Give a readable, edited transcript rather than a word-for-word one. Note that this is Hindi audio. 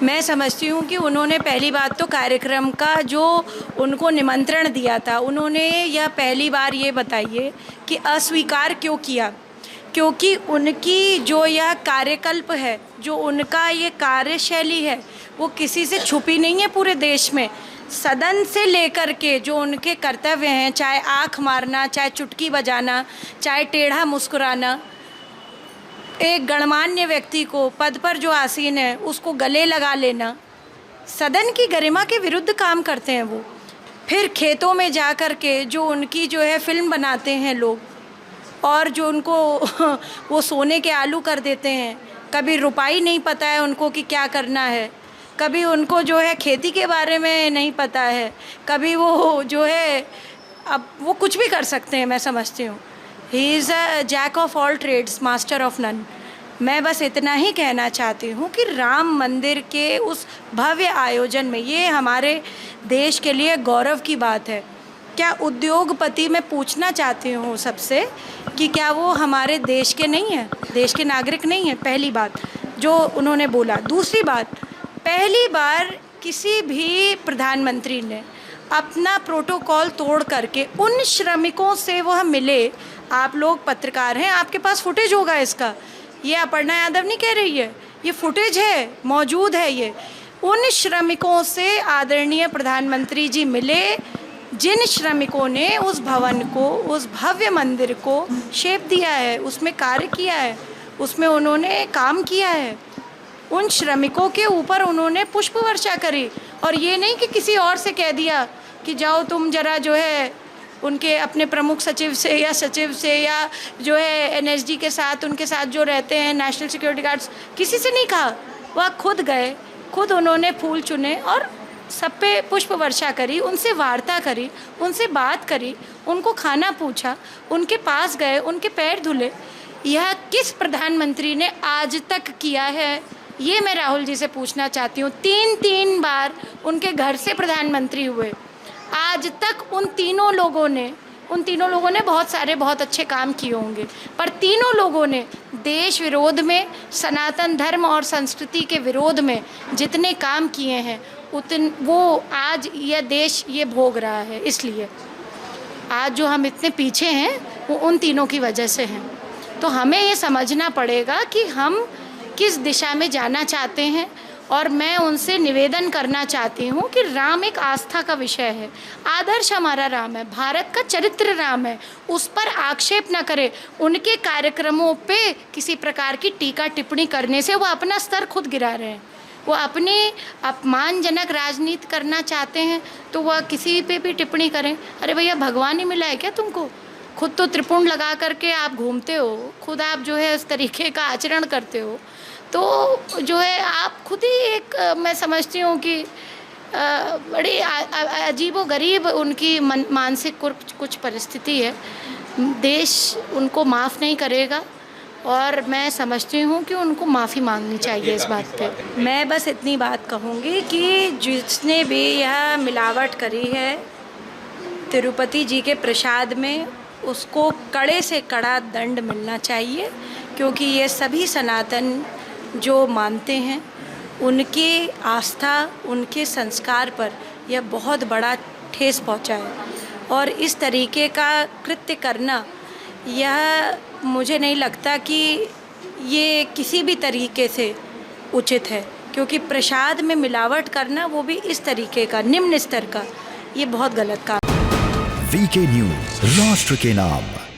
मैं समझती हूँ कि उन्होंने पहली बात तो कार्यक्रम का जो उनको निमंत्रण दिया था, उन्होंने यह पहली बार ये बताइए कि अस्वीकार क्यों किया। क्योंकि उनकी जो यह कार्यकल्प है, जो उनका ये कार्यशैली है, वो किसी से छुपी नहीं है। पूरे देश में सदन से लेकर के जो उनके कर्तव्य हैं, चाहे आँख मारना, चाहे चुटकी बजाना, चाहे टेढ़ा मुस्कुराना, एक गणमान्य व्यक्ति को, पद पर जो आसीन है उसको गले लगा लेना, सदन की गरिमा के विरुद्ध काम करते हैं वो। फिर खेतों में जा कर के जो उनकी जो है फिल्म बनाते हैं लोग, और जो उनको वो सोने के आलू कर देते हैं। कभी रुपाई नहीं पता है उनको कि क्या करना है, कभी उनको जो है खेती के बारे में नहीं पता है, कभी वो जो है अब वो कुछ भी कर सकते हैं। मैं समझती हूँ he is a jack of all trades, master of none. मैं बस इतना ही कहना चाहती हूँ कि राम मंदिर के उस भव्य आयोजन में, ये हमारे देश के लिए गौरव की बात है। क्या उद्योगपति, मैं पूछना चाहती हूँ सबसे कि क्या वो हमारे देश के नहीं हैं, देश के नागरिक नहीं हैं? पहली बात जो उन्होंने बोला। दूसरी बात, पहली बार किसी भी प्रधानमंत्री ने अपना प्रोटोकॉल तोड़ करके उन श्रमिकों से वह मिले। आप लोग पत्रकार हैं, आपके पास फुटेज होगा इसका, ये अपर्णा यादव नहीं कह रही है, ये फुटेज है, मौजूद है। ये उन श्रमिकों से आदरणीय प्रधानमंत्री जी मिले जिन श्रमिकों ने उस भवन को, उस भव्य मंदिर को शेप दिया है, उसमें कार्य किया है, उसमें उन्होंने काम किया है। उन श्रमिकों के ऊपर उन्होंने पुष्प वर्षा करी, और ये नहीं कि किसी और से कह दिया कि जाओ तुम जरा जो है उनके अपने प्रमुख सचिव से या सचिव से या जो है एनएसडी के साथ, उनके साथ जो रहते हैं नेशनल सिक्योरिटी गार्ड्स, किसी से नहीं कहा। वह खुद गए, खुद उन्होंने फूल चुने और सब पे पुष्प वर्षा करी, उनसे वार्ता करी, उनसे बात करी, उनको खाना पूछा, उनके पास गए, उनके पैर धुले। यह किस प्रधानमंत्री ने आज तक किया है? ये मैं राहुल जी से पूछना चाहती हूँ। 3 बार उनके घर से प्रधानमंत्री हुए, आज तक उन तीनों लोगों ने बहुत अच्छे काम किए होंगे, पर तीनों लोगों ने देश विरोध में, सनातन धर्म और संस्कृति के विरोध में जितने काम किए हैं वो आज यह देश ये भोग रहा है। इसलिए आज जो हम इतने पीछे हैं वो उन तीनों की वजह से हैं। तो हमें ये समझना पड़ेगा कि हम किस दिशा में जाना चाहते हैं। और मैं उनसे निवेदन करना चाहती हूँ कि राम एक आस्था का विषय है, आदर्श हमारा राम है, भारत का चरित्र राम है, उस पर आक्षेप न करें। उनके कार्यक्रमों पे किसी प्रकार की टीका टिप्पणी करने से वो अपना स्तर खुद गिरा रहे हैं। वो अपनी अपमानजनक राजनीति करना चाहते हैं तो वह किसी पे भी टिप्पणी करें। अरे भैया, भगवान ही मिला है क्या तुमको? खुद तो त्रिपुंड लगा करके आप घूमते हो, खुद आप जो है इस तरीके का आचरण करते हो, तो जो है आप खुद ही एक, मैं समझती हूँ कि बड़ी अजीबोगरीब उनकी मानसिक कुछ परिस्थिति है। देश उनको माफ़ नहीं करेगा, और मैं समझती हूँ कि उनको माफ़ी मांगनी चाहिए इस बात पे। मैं बस इतनी बात कहूँगी कि जिसने भी यह मिलावट करी है तिरुपति जी के प्रसाद में, उसको कड़े से कड़ा दंड मिलना चाहिए। क्योंकि ये सभी सनातन जो मानते हैं, उनकी आस्था, उनके संस्कार पर यह बहुत बड़ा ठेस पहुंचा है। और इस तरीके का कृत्य करना, यह मुझे नहीं लगता कि ये किसी भी तरीके से उचित है। क्योंकि प्रसाद में मिलावट करना, वो भी इस तरीके का, निम्न स्तर का, ये बहुत गलत काम। वीके न्यूज़, राष्ट्र के नाम।